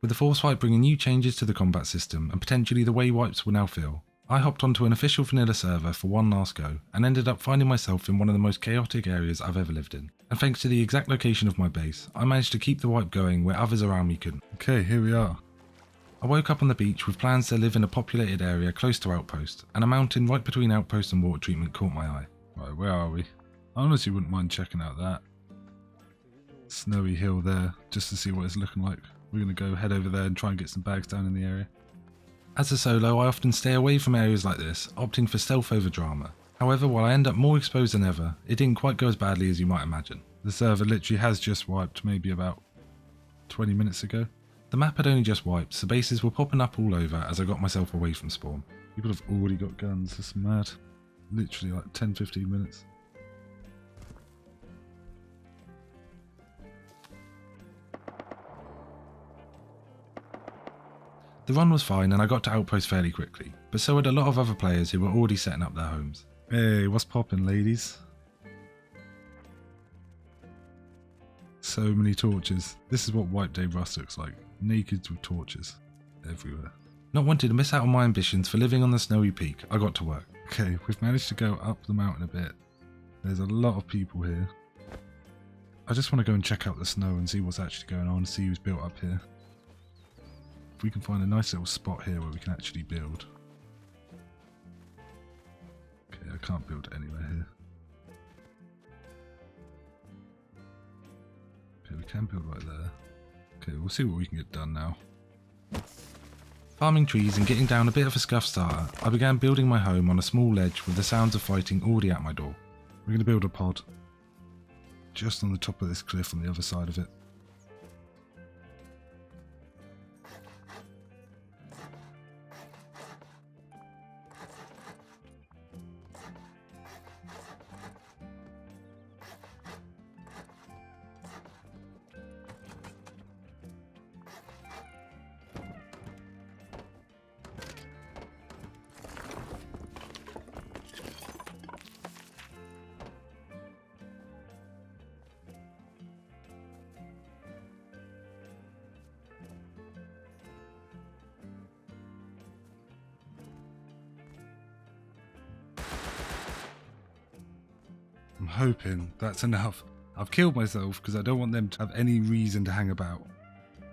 With the force wipe bringing new changes to the combat system and potentially the way wipes will now feel, I hopped onto an official vanilla server for one last go and ended up finding myself in one of the most chaotic areas I've ever lived in. And thanks to the exact location of my base, I managed to keep the wipe going where others around me couldn't. Okay, here we are. I woke up on the beach with plans to live in a populated area close to Outpost, and a mountain right between Outpost and water treatment caught my eye. Right, where are we? I honestly wouldn't mind checking out that snowy hill there, just to see what it's looking like. We're going to go head over there and try and get some bags down in the area. As a solo, I often stay away from areas like this, opting for stealth over drama. However, while I end up more exposed than ever, it didn't quite go as badly as you might imagine. The server literally has just wiped maybe about 20 minutes ago. The map had only just wiped, so bases were popping up all over as I got myself away from spawn. People have already got guns, that's mad. Literally like 10-15 minutes. The run was fine and I got to Outpost fairly quickly, but so had a lot of other players who were already setting up their homes. Hey, what's poppin', ladies? So many torches. This is what Wipe Day Rust looks like. Naked with torches everywhere. Not wanting to miss out on my ambitions for living on the snowy peak, I got to work. Okay, we've managed to go up the mountain a bit. There's a lot of people here. I just want to go and check out the snow and see what's actually going on, see who's built up here. If we can find a nice little spot here where we can actually build. Okay, I can't build anywhere here. Okay, we can build right there. Okay, we'll see what we can get done now. Farming trees and getting down a bit of a scuff starter, I began building my home on a small ledge with the sounds of fighting already at my door. We're going to build a pod just on the top of this cliff on the other side of it. I'm hoping that's enough. I've killed myself because I don't want them to have any reason to hang about.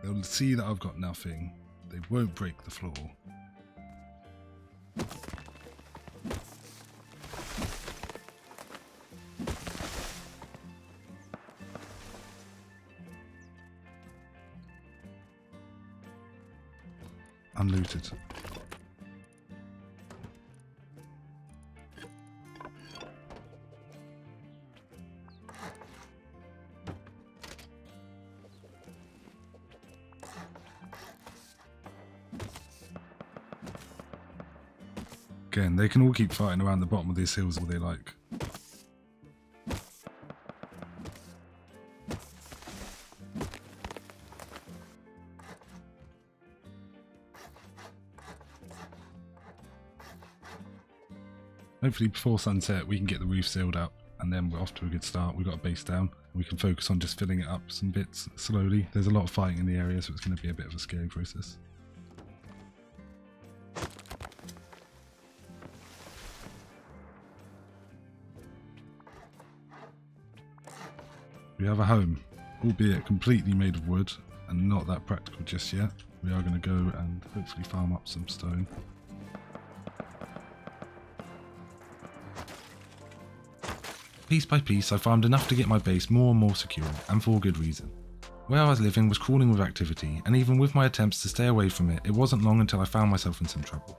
They'll see that I've got nothing. They won't break the floor. Unlooted. Again, they can all keep fighting around the bottom of these hills all they like. Hopefully before sunset we can get the roof sealed up and then we're off to a good start. We've got a base down. We can focus on just filling it up some bits slowly. There's a lot of fighting in the area, so it's going to be a bit of a scary process. We have a home, albeit completely made of wood and not that practical just yet. We are going to go and hopefully farm up some stone. Piece by piece I farmed enough to get my base more and more secure, and for good reason. Where I was living was crawling with activity, and even with my attempts to stay away from it, it wasn't long until I found myself in some trouble.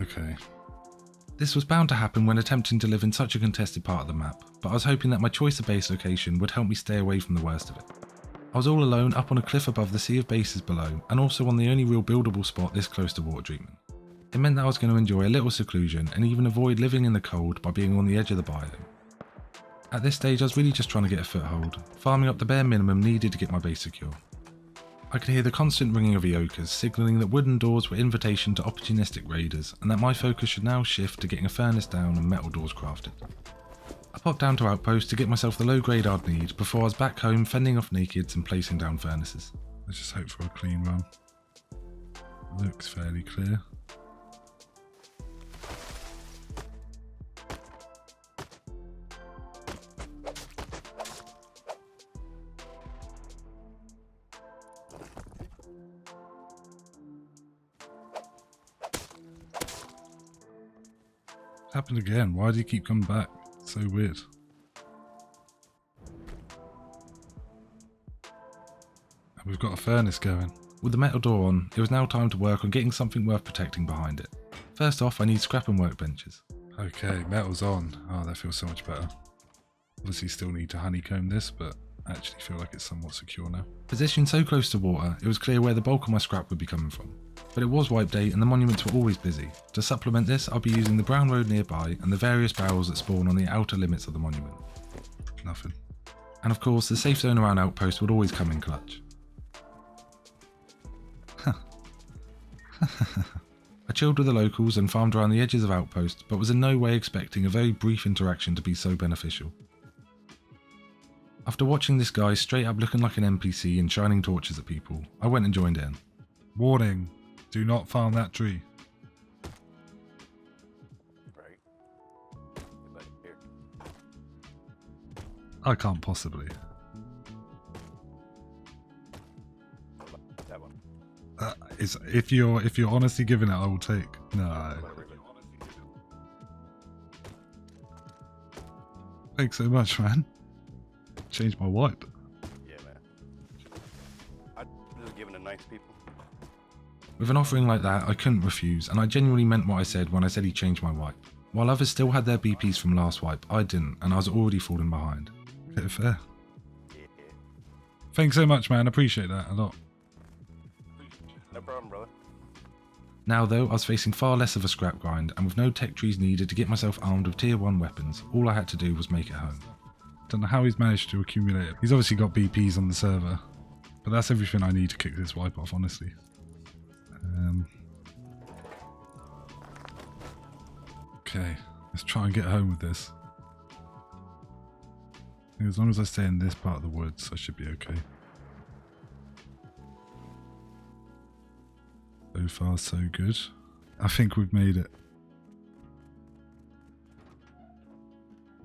Okay. This was bound to happen when attempting to live in such a contested part of the map, but I was hoping that my choice of base location would help me stay away from the worst of it. I was all alone up on a cliff above the sea of bases below, and also on the only real buildable spot this close to water treatment. It meant that I was going to enjoy a little seclusion and even avoid living in the cold by being on the edge of the biome. At this stage I was really just trying to get a foothold, farming up the bare minimum needed to get my base secure. I could hear the constant ringing of Eokas, signalling that wooden doors were invitation to opportunistic raiders, and that my focus should now shift to getting a furnace down and metal doors crafted. I popped down to Outpost to get myself the low grade I'd need before I was back home fending off nakeds and placing down furnaces. Let's just hope for a clean run. Looks fairly clear. Happened again. Why do you keep coming back? It's so weird. And we've got a furnace going. With the metal door on, it was now time to work on getting something worth protecting behind it. First off, I need scrap and workbenches. Okay, metal's on. Oh, that feels so much better. Obviously still need to honeycomb this, but I actually feel like it's somewhat secure now. Positioned so close to water, it was clear where the bulk of my scrap would be coming from. But it was wipe day and the monuments were always busy. To supplement this, I'll be using the brown road nearby and the various barrels that spawn on the outer limits of the monument. Nothing. And of course, the safe zone around Outpost would always come in clutch. I chilled with the locals and farmed around the edges of Outpost, but was in no way expecting a very brief interaction to be so beneficial. After watching this guy straight up looking like an NPC and shining torches at people, I went and joined in. Warning, do not farm that tree. Right. But here. I can't possibly. That one. If you're honestly giving it, I will take. No. Thanks so much, man. Changed my wipe. Yeah, man. I'm just giving it nice, people. With an offering like that, I couldn't refuse, and I genuinely meant what I said when I said he changed my wipe. While others still had their BPs from last wipe, I didn't, and I was already falling behind. Okay, fair. Yeah. Thanks so much, man. Appreciate that a lot. No problem, brother. Now though, I was facing far less of a scrap grind, and with no tech trees needed to get myself armed with tier 1 weapons, all I had to do was make it home. Don't know how he's managed to accumulate it. He's obviously got BPs on the server, but that's everything I need to kick this wipe off, honestly. Okay, let's try and get home with this. I think as long as I stay in this part of the woods, I should be okay. So far, so good. I think we've made it.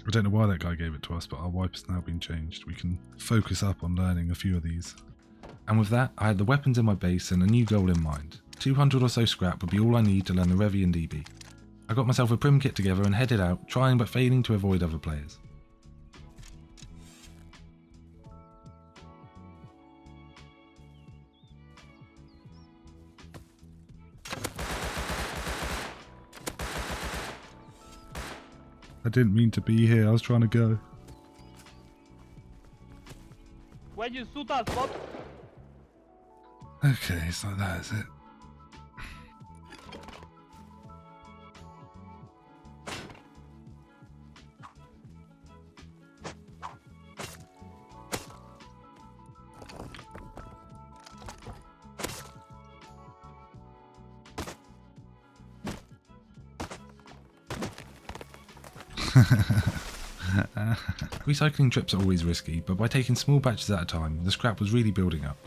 I don't know why that guy gave it to us, but our wipe has now been changed. We can focus up on learning a few of these. And with that, I had the weapons in my base and a new goal in mind. 200 or so scrap would be all I need to learn the Revi and DB. I got myself a Prim kit together and headed out, trying but failing to avoid other players. I didn't mean to be here, I was trying to go. Why'd you shoot us, bot? Okay, it's like that, is it? Recycling trips are always risky, but by taking small batches at a time, the scrap was really building up.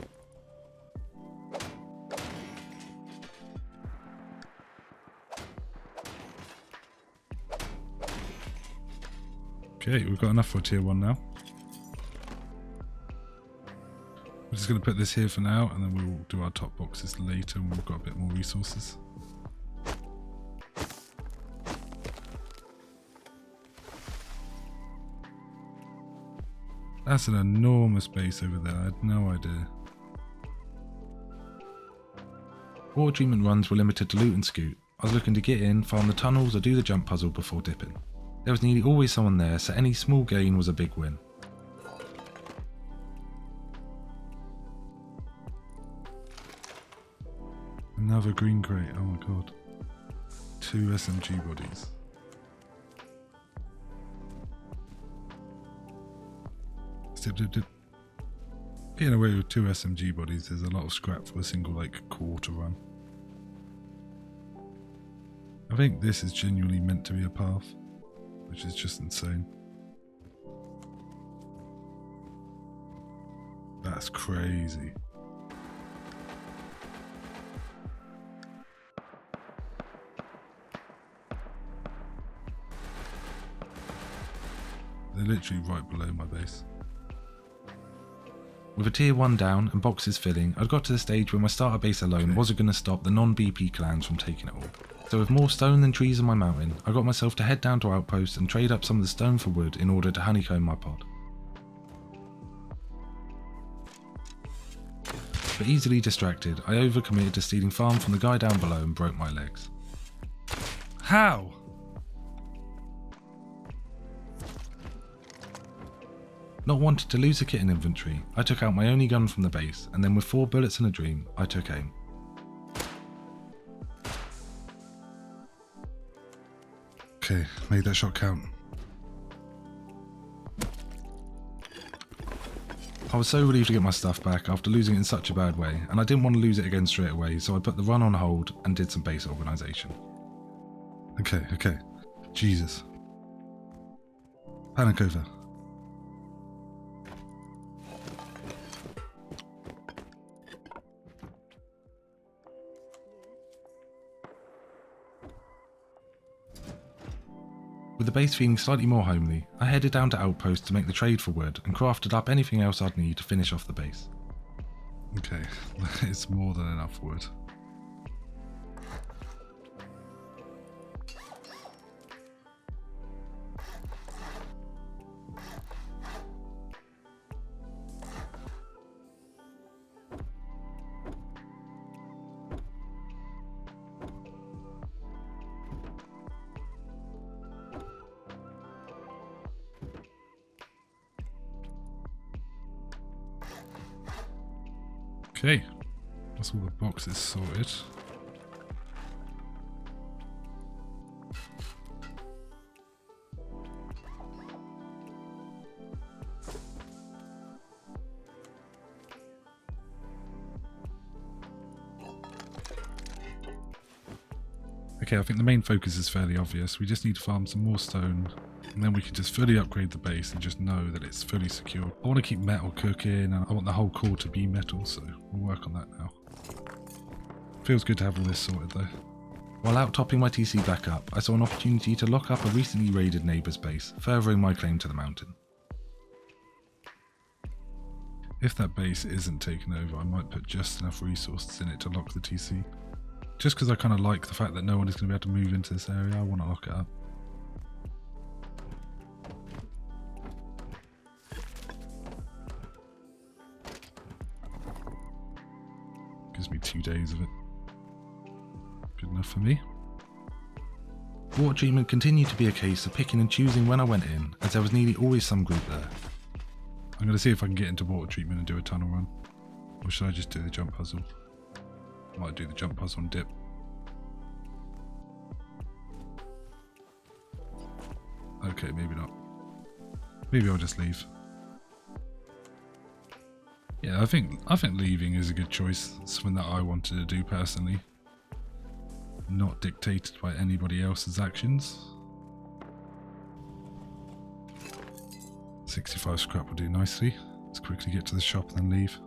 Okay, we've got enough for tier 1 now. We're just going to put this here for now, and then we'll do our top boxes later when we've got a bit more resources. That's an enormous base over there, I had no idea. Water treatment runs were limited to loot and scoot. I was looking to get in, farm the tunnels or do the jump puzzle before dipping. There was nearly always someone there, so any small gain was a big win. Another green crate, oh my god. 2 SMG bodies. Zip, zip, zip. Getting away with 2 SMG bodies is a lot of scrap for a single, like, quarter run. I think this is genuinely meant to be a path, which is just insane. That's crazy. They're literally right below my base. With a tier 1 down and boxes filling, I'd got to the stage where my starter base alone wasn't going to stop the non-BP clans from taking it all. So with more stone than trees on my mountain, I got myself to head down to outposts and trade up some of the stone for wood in order to honeycomb my pod. But easily distracted, I overcommitted to stealing farm from the guy down below and broke my legs. How? Not wanting to lose a kit in inventory, I took out my only gun from the base, and then with 4 bullets and a dream, I took aim. Okay, made that shot count. I was so relieved to get my stuff back after losing it in such a bad way, and I didn't want to lose it again straight away, so I put the run on hold and did some base organisation. Okay. Jesus. Panic over. With the base feeling slightly more homely, I headed down to Outpost to make the trade for wood and crafted up anything else I'd need to finish off the base. Okay, it's more than enough wood. Okay, that's all the boxes sorted. Okay, I think the main focus is fairly obvious. We just need to farm some more stone, and then we can just fully upgrade the base and just know that it's fully secure. I want to keep metal cooking, and I want the whole core to be metal, so we'll work on that now. Feels good to have all this sorted though. While out topping my TC back up, I saw an opportunity to lock up a recently raided neighbour's base, furthering my claim to the mountain. If that base isn't taken over, I might put just enough resources in it to lock the TC. Just because I kind of like the fact that no one is going to be able to move into this area, I want to lock it up. Gives me 2 days of it. Good enough for me. Water treatment continued to be a case of picking and choosing when I went in, as there was nearly always some group there. I'm going to see if I can get into water treatment and do a tunnel run. Or should I just do the jump puzzle? Might do the jump puzzle and dip. Okay, maybe not. Maybe I'll just leave. Yeah, I think leaving is a good choice. It's something that I wanted to do personally. Not dictated by anybody else's actions. 65 scrap will do nicely. Let's quickly get to the shop and then leave.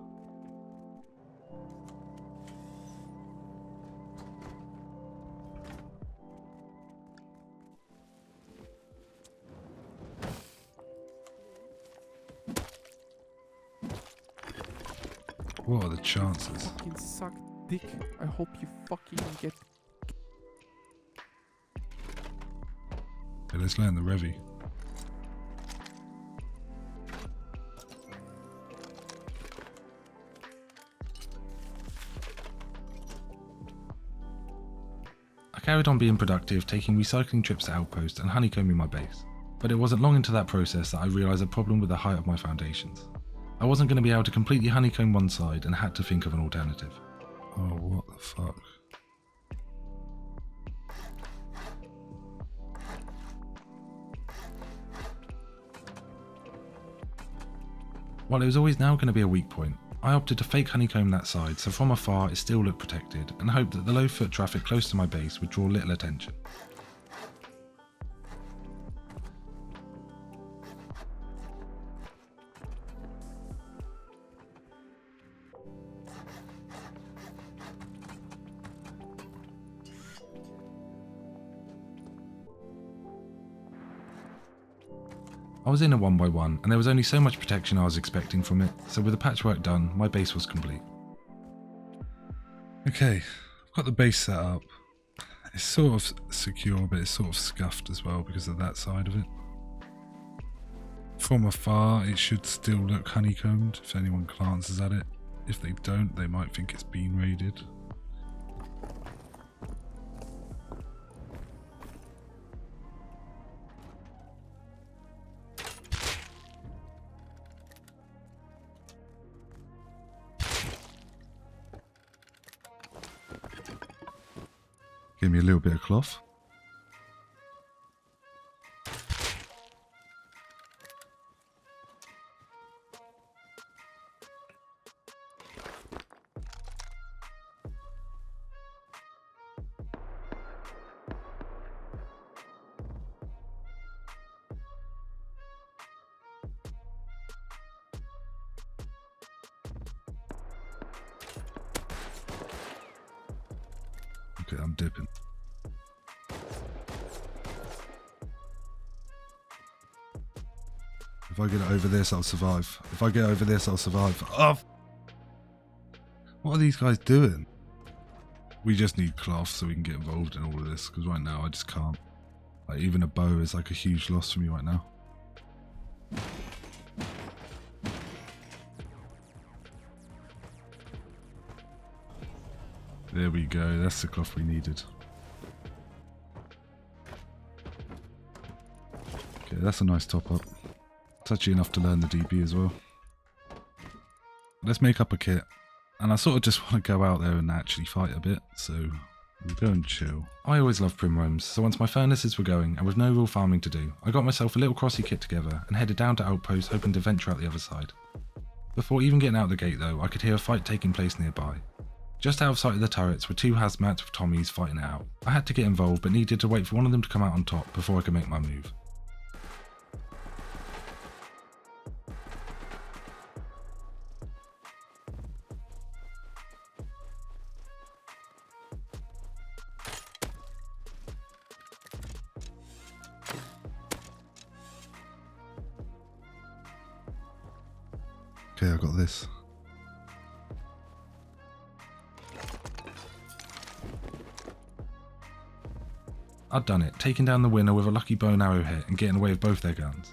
What are the chances? Fucking suck dick. I hope you fucking get. Okay, let's land the Revy. I carried on being productive, taking recycling trips to Outpost and honeycombing my base. But it wasn't long into that process that I realised a problem with the height of my foundations. I wasn't going to be able to completely honeycomb one side and had to think of an alternative. Oh, what the fuck? While it was always now going to be a weak point, I opted to fake honeycomb that side so from afar it still looked protected and hoped that the low foot traffic close to my base would draw little attention. I was in a 1x1 and there was only so much protection I was expecting from it, so with the patchwork done, my base was complete. Okay, I've got the base set up. It's sort of secure, but it's sort of scuffed as well because of that side of it. From afar, it should still look honeycombed if anyone glances at it. If they don't, they might think it's been raided. Give me a little bit of cloth. Okay, I'm dipping. If I get it over this, I'll survive. If I get over this, I'll survive. Oh! What are these guys doing? We just need cloth so we can get involved in all of this, because right now I just can't. Like, even a bow is like a huge loss for me right now. There we go, that's the cloth we needed. Okay, that's a nice top up. It's actually enough to learn the DP as well. Let's make up a kit. And I sort of just want to go out there and actually fight a bit, so we'll go and chill. I always love Prim Roams, so once my furnaces were going and with no real farming to do, I got myself a little crossy kit together and headed down to Outpost hoping to venture out the other side. Before even getting out the gate though, I could hear a fight taking place nearby. Just out of sight of the turrets were two hazmats with Tommies fighting it out. I had to get involved but needed to wait for one of them to come out on top before I could make my move. Okay, I got this. I'd done it, taking down the winner with a lucky bow and arrow hit and getting away with both their guns.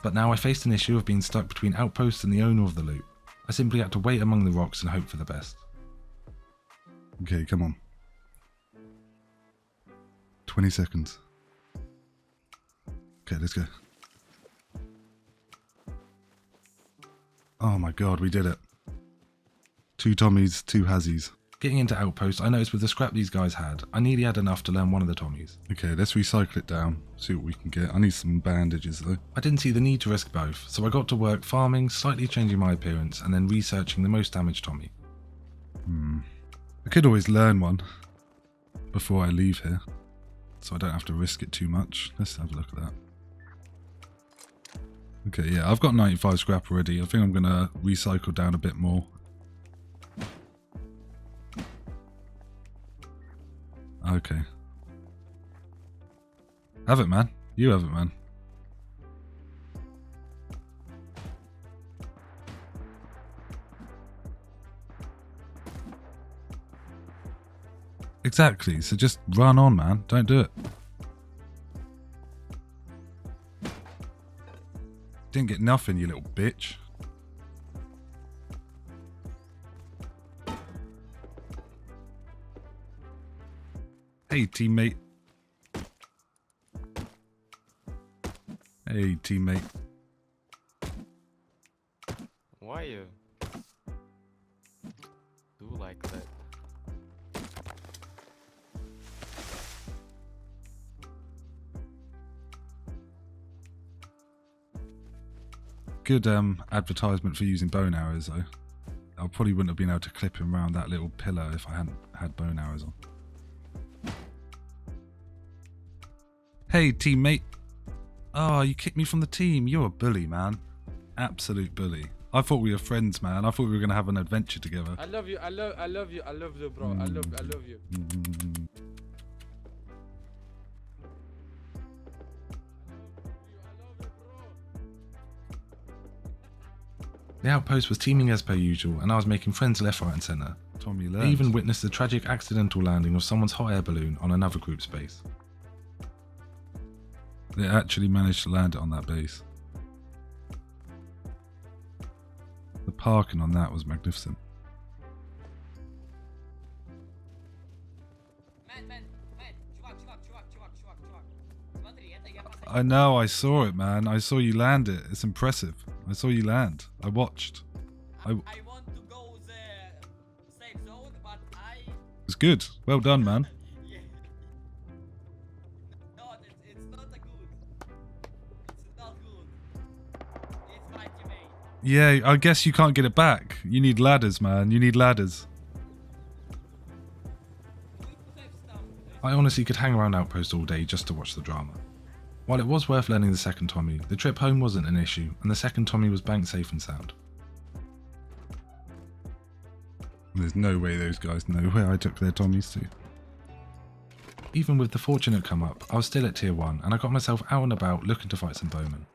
But now I faced an issue of being stuck between Outpost and the owner of the loot. I simply had to wait among the rocks and hope for the best. Okay, come on. 20 seconds. Okay, let's go. Oh my god, we did it. 2 Tommies, 2 Hazzies. Getting into Outpost, I noticed with the scrap these guys had, I nearly had enough to learn one of the Tommies. Okay, let's recycle it down, see what we can get. I need some bandages though. I didn't see the need to risk both, so I got to work farming, slightly changing my appearance, and then researching the most damaged Tommy. I could always learn one before I leave here, so I don't have to risk it too much. Let's have a look at that. Okay, yeah, I've got 95 scrap already. I think I'm going to recycle down a bit more. Okay. Have it, man. You have it, man. Exactly, so just run on, man. Don't do it. Didn't get nothing, you little bitch. Hey, teammate. Hey, teammate. Why you do like that? Good advertisement for using bone arrows though. I probably wouldn't have been able to clip him around that little pillar if I hadn't had bone arrows on. Hey teammate. Oh, you kicked me from the team. You're a bully, man. Absolute bully. I thought we were friends, man. I thought we were going to have an adventure together. I love you, I love you, bro. I love you. The outpost was teeming as per usual, and I was making friends left, right and centre. Tommy I learned. even witnessed the tragic accidental landing of someone's hot air balloon on another group's base. They actually managed to land it on that base. The parking on that was magnificent. I know, I saw it, man. I saw you land it. It's impressive. I saw you land. I watched. I want to go the safe zone, but I... It's good. Well done, man. Yeah. No, it's not a good. It's not good. It's my teammate. Yeah, I guess you can't get it back. You need ladders, man. You need ladders. We have some... I honestly could hang around Outpost all day just to watch the drama. While it was worth learning the second Tommy, the trip home wasn't an issue, and the second Tommy was banked safe and sound. There's no way those guys know where I took their Tommies to. Even with the fortunate come up, I was still at tier 1, and I got myself out and about looking to fight some bowmen.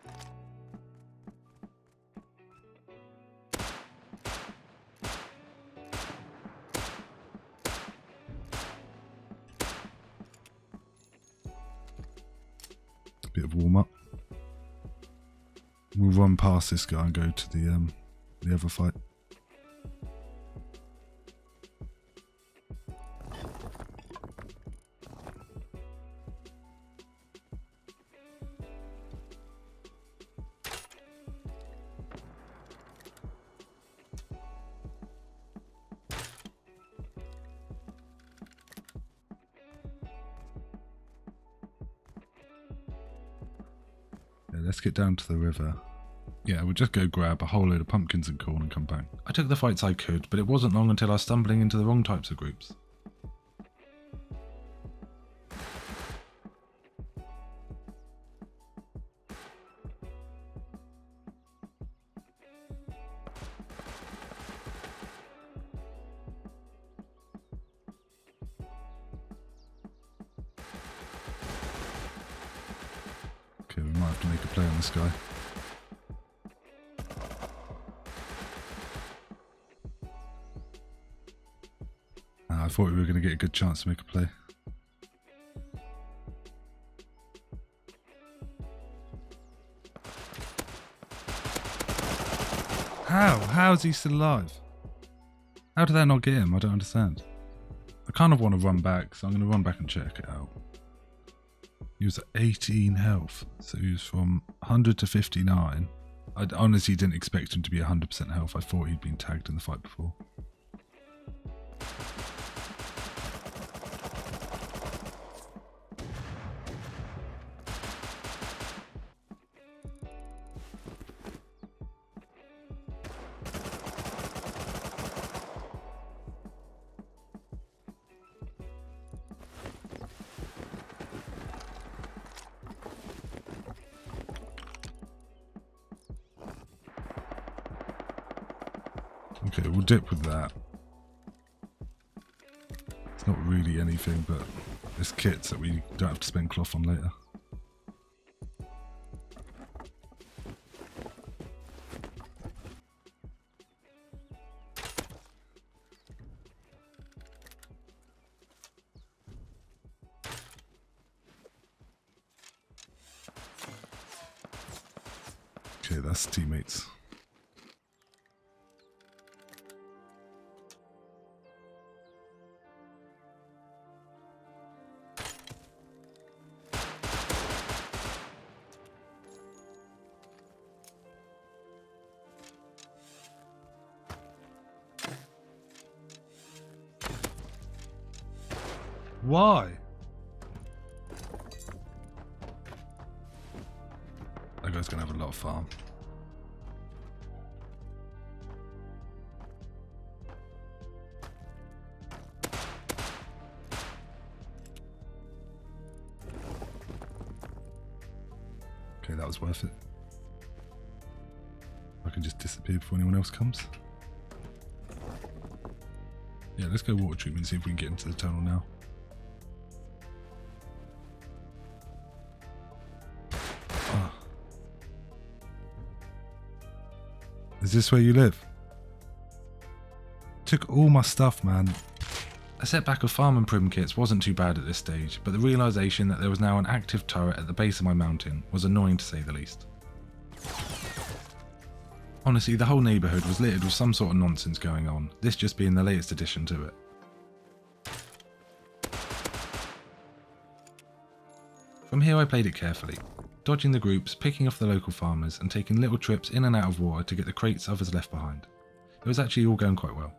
Bit of warm up. We'll run past this guy and go to the other fight. Let's get down to the river. Yeah, we'll just go grab a whole load of pumpkins and corn and come back. I took the fights I could, but it wasn't long until I was stumbling into the wrong types of groups. Okay, we might have to make a play on this guy. I thought we were going to get a good chance to make a play. How? How is he still alive? How did that not get him? I don't understand. I kind of want to run back, so I'm going to run back and check it out. He was at 18 health, so he was from 100 to 59. I honestly didn't expect him to be 100% health. I thought he'd been tagged in the fight before. Okay, we'll dip with that. It's not really anything, but it's kits that we don't have to spend cloth on later. Okay, that's teammates. Why? That guy's gonna have a lot of farm. that was worth it. I can just disappear before anyone else comes. Yeah, let's go water treatment, see if we can get into the tunnel now. Ah. Is this where you live? Took all my stuff, man. A setback of farm and prim kits wasn't too bad at this stage, but the realisation that there was now an active turret at the base of my mountain was annoying to say the least. Honestly, the whole neighbourhood was littered with some sort of nonsense going on, this just being the latest addition to it. From here I played it carefully, dodging the groups, picking off the local farmers and taking little trips in and out of water to get the crates others left behind. It was actually all going quite well.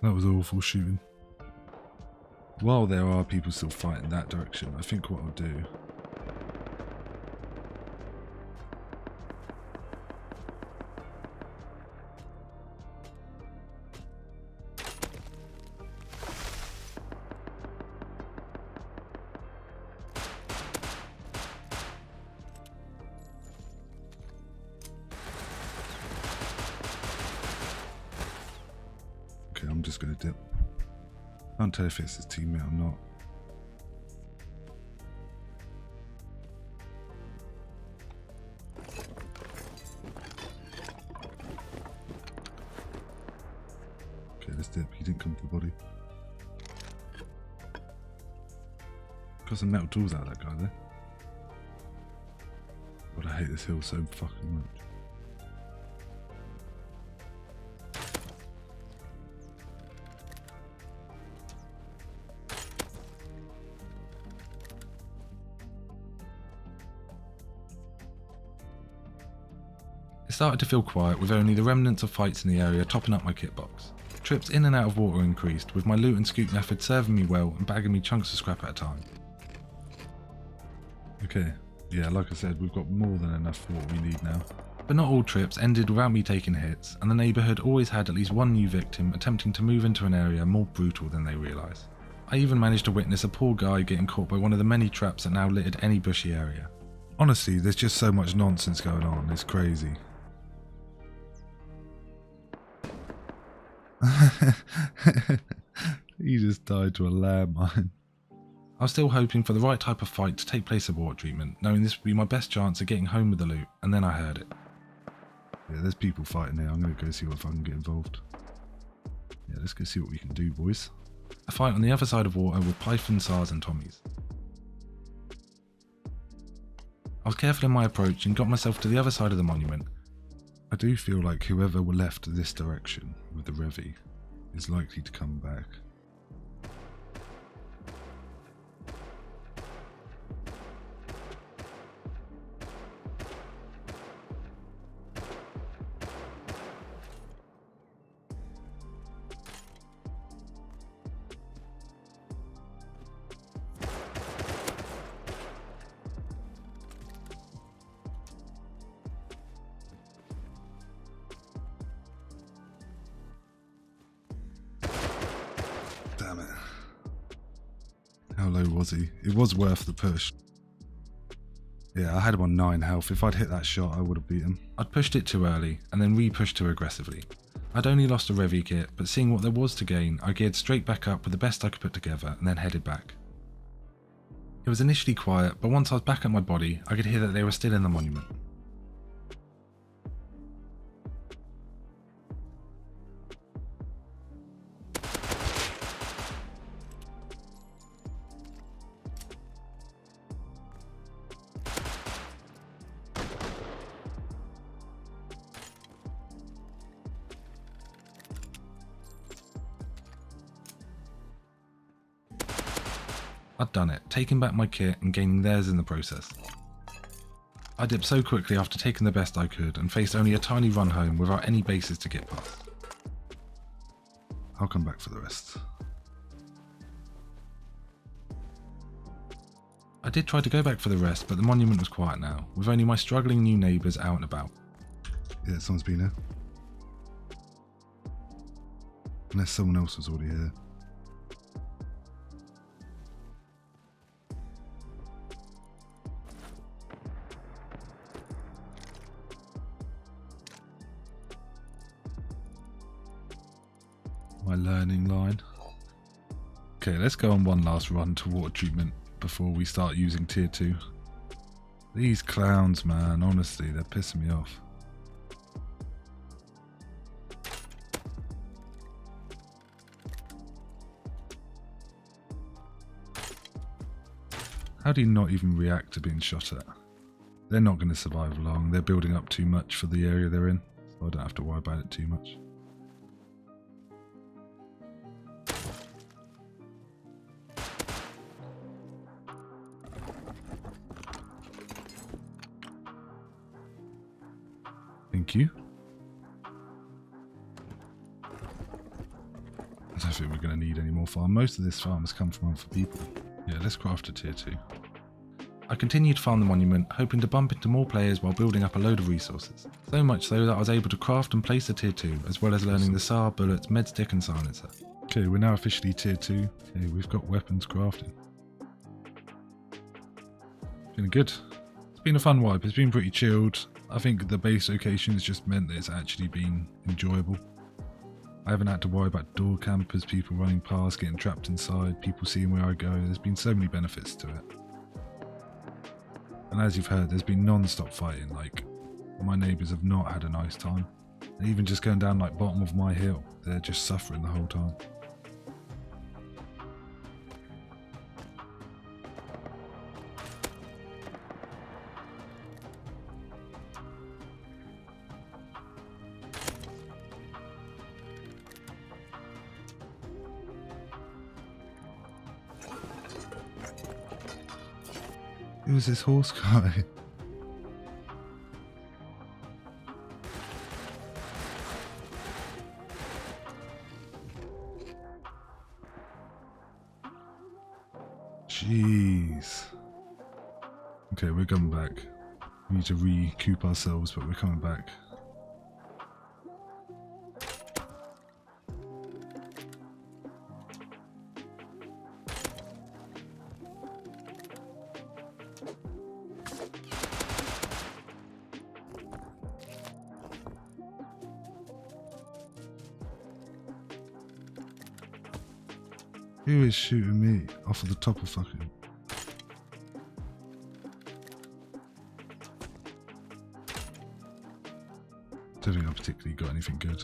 That was awful shooting. While there are people still fighting that direction, I think what I'll do... Okay, I'm just going to dip. Can't tell if it's his teammate or not. Okay, let's dip. He didn't come for the body. Got some metal tools out of that guy there. But I hate this hill so fucking much. It started to feel quiet with only the remnants of fights in the area topping up my kit box. Trips in and out of water increased, with my loot and scoop method serving me well and bagging me chunks of scrap at a time. Okay, yeah, like I said, we've got more than enough for what we need now. But not all trips ended without me taking hits, and the neighbourhood always had at least one new victim attempting to move into an area more brutal than they realise. I even managed to witness a poor guy getting caught by one of the many traps that now littered any bushy area. Honestly, there's just so much nonsense going on, it's crazy. He just died to a landmine. I was still hoping for the right type of fight to take place at water treatment, knowing this would be my best chance of getting home with the loot, and then I heard it. Yeah, there's people fighting here. I'm going to go see if I can get involved. Yeah, let's go see what we can do, boys. A fight on the other side of water with Python, SARS and Tommies. I was careful in my approach and got myself to the other side of the monument. I do feel like whoever left this direction with the Revy is likely to come back. Damn it. How low was he? It was worth the push. Yeah, I had him on 9 health. If I'd hit that shot, I would have beat him. I'd pushed it too early, and then re-pushed too aggressively. I'd only lost a Revy kit, but seeing what there was to gain, I geared straight back up with the best I could put together, and then headed back. It was initially quiet, but once I was back at my body, I could hear that they were still in the monument. I'd done it, taking back my kit and gaining theirs in the process. I dipped so quickly after taking the best I could and faced only a tiny run home without any bases to get past. I'll come back for the rest. I did try to go back for the rest, but the monument was quiet now, with only my struggling new neighbours out and about. Yeah, someone's been here. Unless someone else was already here. My learning line. Okay, let's go on one last run to water treatment before we start using tier 2. These clowns, man, honestly, they're pissing me off. How do you not even react to being shot at? They're not going to survive long. They're building up too much for the area they're in, so I don't have to worry about it too much. Thank you. I don't think we're going to need any more farm. Most of this farm has come from other people. Yeah, let's craft a tier 2. I continued to farm the monument, hoping to bump into more players while building up a load of resources. So much so that I was able to craft and place the tier 2, as well as learning the SAR, bullets, med stick and silencer. Okay, we're now officially tier 2. Okay, we've got weapons crafting. Feeling good. It's been a fun wipe. It's been pretty chilled. I think the base location has just meant that it's actually been enjoyable. I haven't had to worry about door campers, people running past, getting trapped inside, people seeing where I go. There's been so many benefits to it. And as you've heard, there's been non-stop fighting. Like, my neighbours have not had a nice time. And even just going down like bottom of my hill, they're just suffering the whole time. Who was this horse guy? Jeez. Okay, we're coming back. We need to recoup ourselves, but we're coming back. Who is shooting me off of the top of fucking... Don't think I particularly got anything good.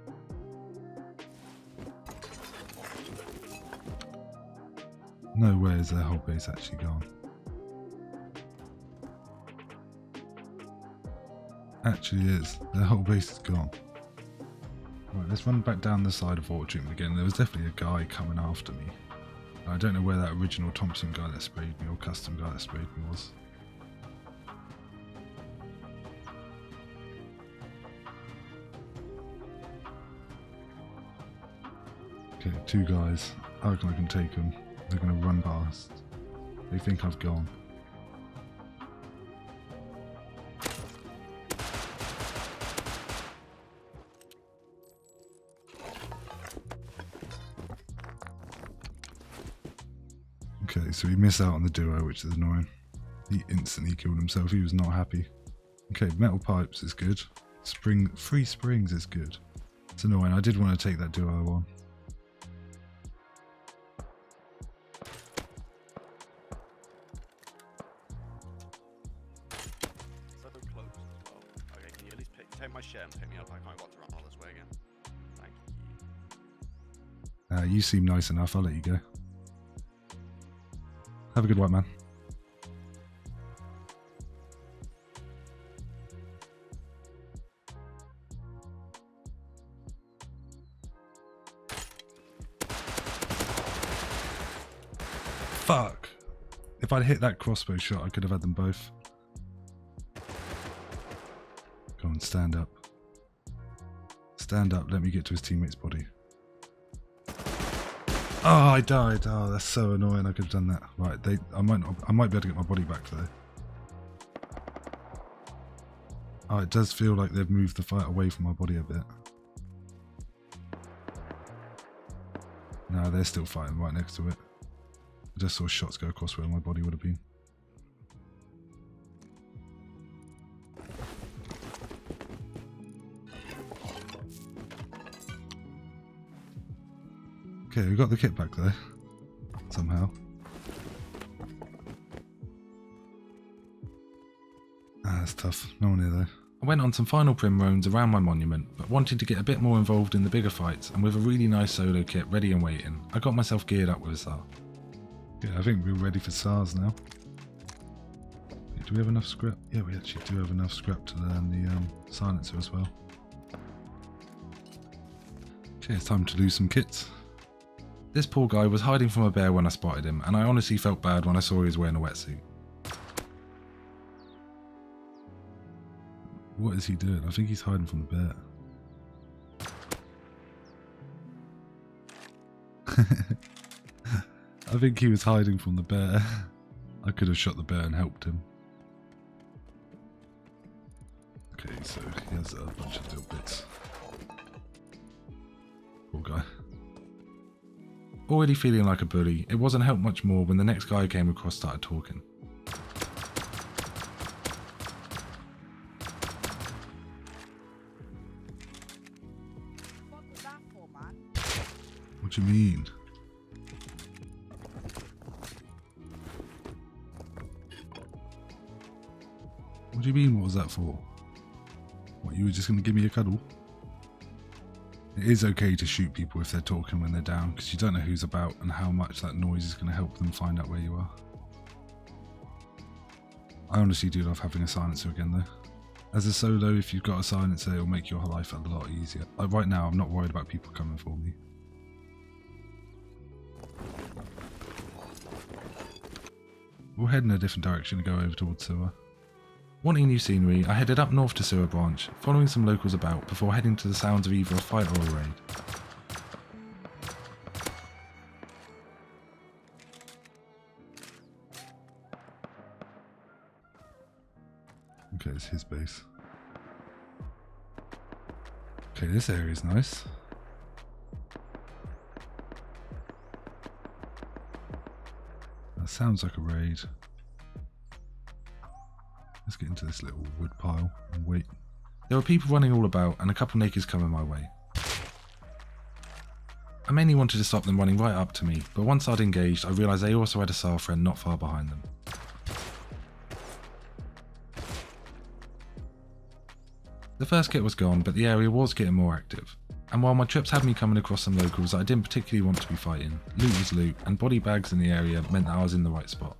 No way is their whole base actually gone. Actually is. Their whole base is gone. Right, let's run back down the side of water treatment again. There was definitely a guy coming after me. I don't know where that original Thompson guy that sprayed me or custom guy that sprayed me was. Okay, 2 guys. I reckon I can take them. They're going to run past. They think I've gone. Okay, so he missed out on the duo, which is annoying. He instantly killed himself. He was not happy. Okay, metal pipes is good. Free springs is good. It's annoying. I did want to take that duo on. So close as well. Okay, can you at least take my share and pick me up? I can't got to run all this way again. Thank you. You seem nice enough. I'll let you go. Have a good one, man. Fuck. If I'd hit that crossbow shot, I could have had them both. Go on, stand up. Stand up, let me get to his teammate's body. Oh, I died. Oh, that's so annoying. I could have done that. Right, I might be able to get my body back though. Oh, it does feel like they've moved the fight away from my body a bit. No, they're still fighting right next to it. I just saw shots go across where my body would have been. Okay, we got the kit back there. Somehow. Ah, that's tough. No one here though. I went on some final Prim Roams around my monument, but wanting to get a bit more involved in the bigger fights, and with a really nice solo kit ready and waiting, I got myself geared up with a SAR. Yeah, I think we're ready for SARs now. Do we have enough scrap? Yeah, we actually do have enough scrap to learn the silencer as well. Okay, it's time to lose some kits. This poor guy was hiding from a bear when I spotted him, and I honestly felt bad when I saw he was wearing a wetsuit. What is he doing? I think he's hiding from the bear. I think he was hiding from the bear. I could have shot the bear and helped him. Okay, so he has a bunch of little bits. Poor guy. Already feeling like a bully, it wasn't helped much more when the next guy I came across started talking. What was that for, man? What do you mean? What do you mean, what was that for? What, you were just going to give me a cuddle? It is okay to shoot people if they're talking when they're down, because you don't know who's about and how much that noise is going to help them find out where you are. I honestly do love having a silencer again though. As a solo, if you've got a silencer, it'll make your life a lot easier. Like right now, I'm not worried about people coming for me. We'll head in a different direction and go over towards sewer. Wanting new scenery, I headed up north to Sewer Branch, following some locals about before heading to the sounds of either a fight or a raid. Okay, it's his base. Okay, this area is nice. That sounds like a raid. Let's get into this little wood pile and wait. There were people running all about and a couple nakeds coming my way. I mainly wanted to stop them running right up to me, but once I'd engaged I realised they also had a SAR friend not far behind them. The first kit was gone, but the area was getting more active. And while my trips had me coming across some locals that I didn't particularly want to be fighting, loot was loot, and body bags in the area meant that I was in the right spot.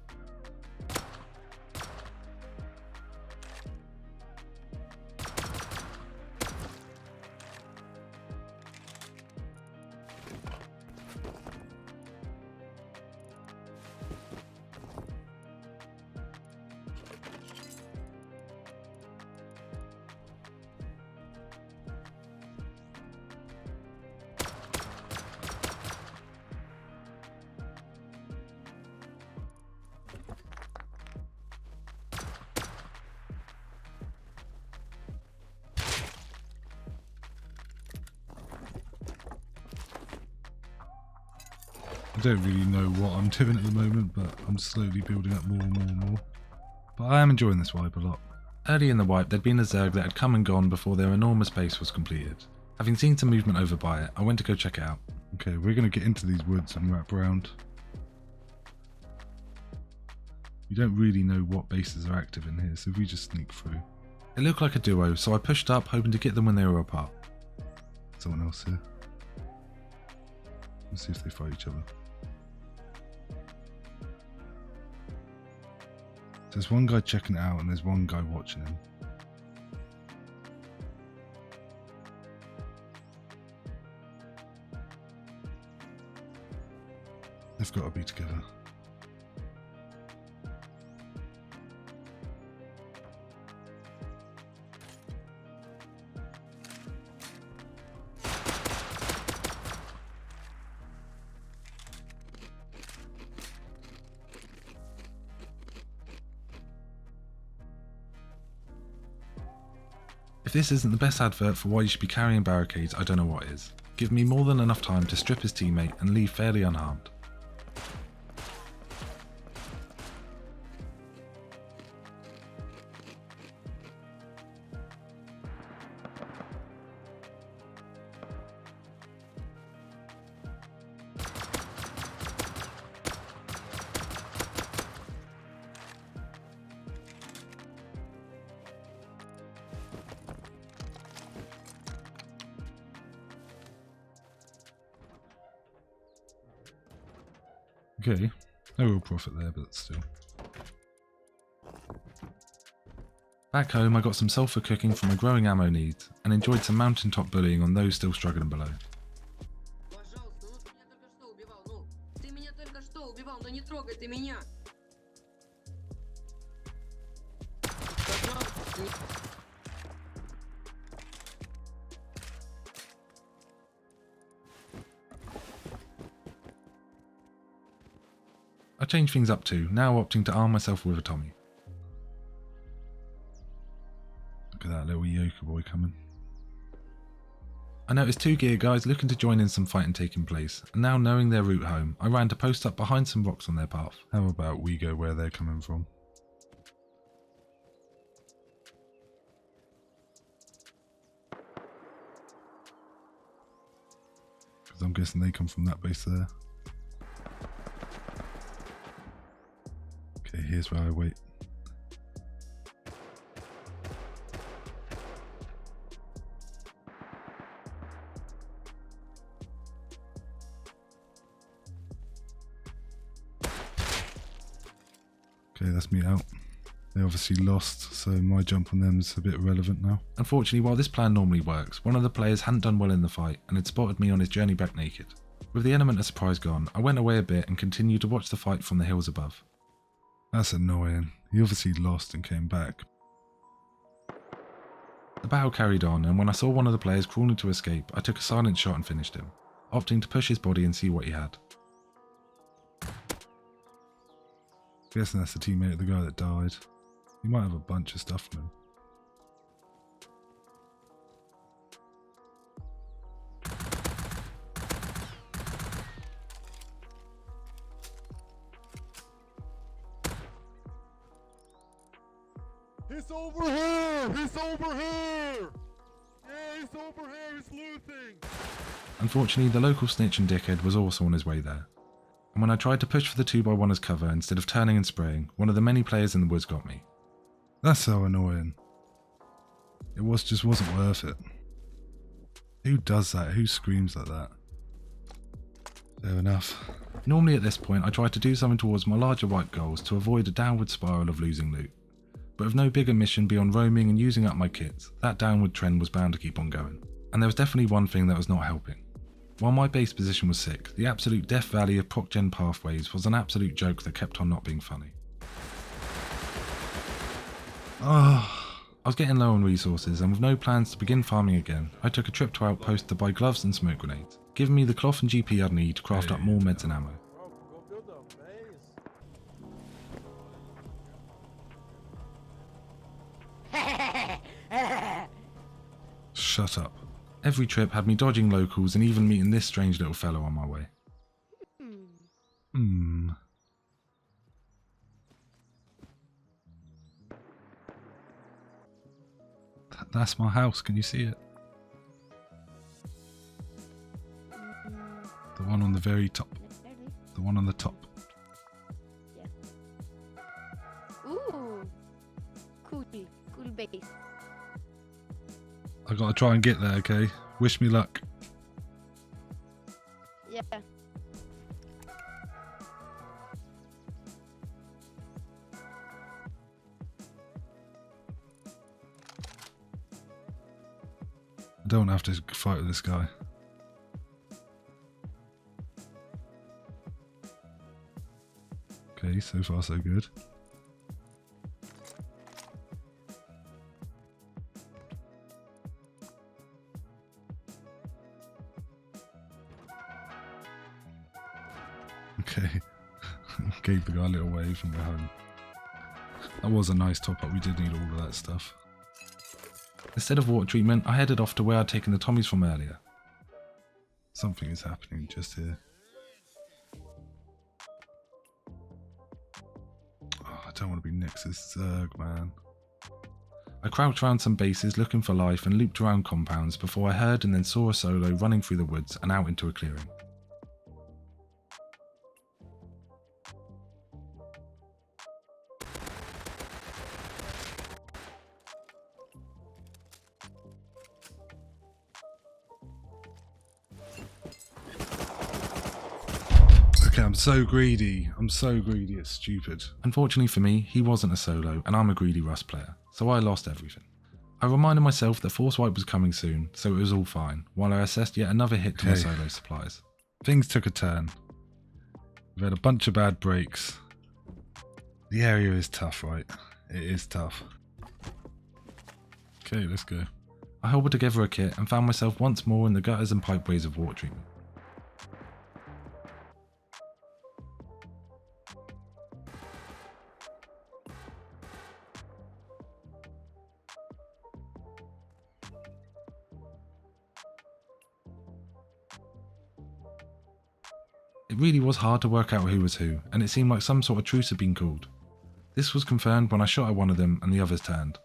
I don't really know what I'm doing at the moment, but I'm slowly building up more and more and more. But I am enjoying this wipe a lot. Early in the wipe, there'd been a zerg that had come and gone before their enormous base was completed. Having seen some movement over by it, I went to go check it out. Okay, we're going to get into these woods and wrap around. You don't really know what bases are active in here, so if we just sneak through. It looked like a duo, so I pushed up, hoping to get them when they were apart. Someone else here. Let's see if they fight each other. There's one guy checking it out and there's one guy watching him. They've got to be together. If this isn't the best advert for why you should be carrying barricades, I don't know what is. Give me more than enough time to strip his teammate and leave fairly unharmed. Okay, no real profit there, but still. Back home I got some sulphur cooking for my growing ammo needs, and enjoyed some mountaintop bullying on those still struggling below. Пожалуйста, ну ты меня только что убивал, ну. Ты меня только что убивал, но не трогай ты меня. Пожалуйста, не... I changed things up too, now opting to arm myself with a Tommy. Look at that little yoker boy coming. I noticed 2 gear guys looking to join in some fighting taking place, and now knowing their route home, I ran to post up behind some rocks on their path. How about we go where they're coming from? Because I'm guessing they come from that base there. Okay, here's where I wait. Okay, that's me out. They obviously lost, so my jump on them is a bit irrelevant now. Unfortunately, while this plan normally works, one of the players hadn't done well in the fight and had spotted me on his journey back naked. With the element of surprise gone, I went away a bit and continued to watch the fight from the hills above. That's annoying. He obviously lost and came back. The battle carried on, and when I saw one of the players crawling to escape, I took a silent shot and finished him, opting to push his body and see what he had. Guessing that's the teammate of the guy that died. He might have a bunch of stuff from him. He's over here! He's over here! Yeah, he's over here! He's looting! Unfortunately, the local snitch and dickhead was also on his way there. And when I tried to push for the 2x1 as cover instead of turning and spraying, one of the many players in the woods got me. That's so annoying. It just wasn't worth it. Who does that? Who screams like that? Fair enough. Normally at this point I try to do something towards my larger white goals to avoid a downward spiral of losing loot. But with no bigger mission beyond roaming and using up my kits, that downward trend was bound to keep on going. And there was definitely one thing that was not helping. While my base position was sick, the absolute death valley of proc-gen pathways was an absolute joke that kept on not being funny. I was getting low on resources, and with no plans to begin farming again, I took a trip to Outpost to buy gloves and smoke grenades, giving me the cloth and GP I'd need to craft up more meds and ammo. Bro, go build a base. Shut up. Every trip had me dodging locals and even meeting this strange little fellow on my way. That's my house, can you see it? The one on the very top. The one on the top. Ooh, cool base. I gotta try and get there, okay? Wish me luck. Yeah. I don't have to fight with this guy. Okay, so far so good. Okay, gave the guy a little wave and we're home. That was a nice top up, we did need all of that stuff. Instead of water treatment, I headed off to where I'd taken the Tommies from earlier. Something is happening just here. Oh, I don't want to be next to this zerg, man. I crouched around some bases looking for life and looped around compounds before I heard and then saw a solo running through the woods and out into a clearing. Okay, I'm so greedy. It's stupid. Unfortunately for me, he wasn't a solo and I'm a greedy Rust player, so I lost everything. I reminded myself that force wipe was coming soon, so it was all fine, while I assessed yet another hit to my Okay. solo supplies. Things took a turn. We've had a bunch of bad breaks. The area is tough, right? It is tough. Okay, let's go. I hobbled together a kit and found myself once more in the gutters and pipeways of water treatment. It really was hard to work out who was who, and it seemed like some sort of truce had been called. This was confirmed when I shot at one of them and the others turned.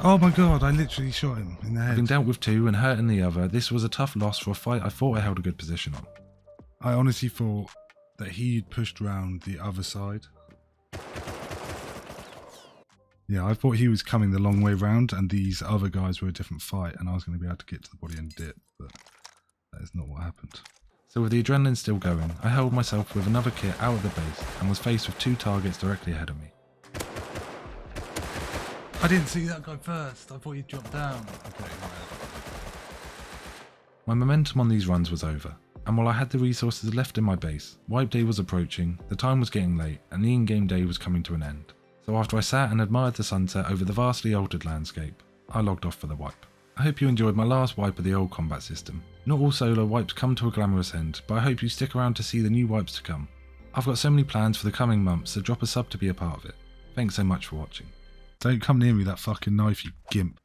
Oh my god, I literally shot him in the Having head. dealt with two and hurting the other, this was a tough loss for a fight I thought I held a good position on. I honestly thought that he'd pushed round the other side. Yeah, I thought he was coming the long way round and these other guys were a different fight and I was going to be able to get to the body and dip, but that is not what happened. So with the adrenaline still going, I held myself with another kit out of the base and was faced with two targets directly ahead of me. I didn't see that guy first. I thought he'd drop down. Okay, My momentum on these runs was over, and while I had the resources left in my base, wipe day was approaching, the time was getting late, and the in-game day was coming to an end. So after I sat and admired the sunset over the vastly altered landscape, I logged off for the wipe. I hope you enjoyed my last wipe of the old combat system. Not all solo wipes come to a glamorous end, but I hope you stick around to see the new wipes to come. I've got so many plans for the coming months, so drop a sub to be a part of it. Thanks so much for watching. Don't come near me with that fucking knife, you gimp.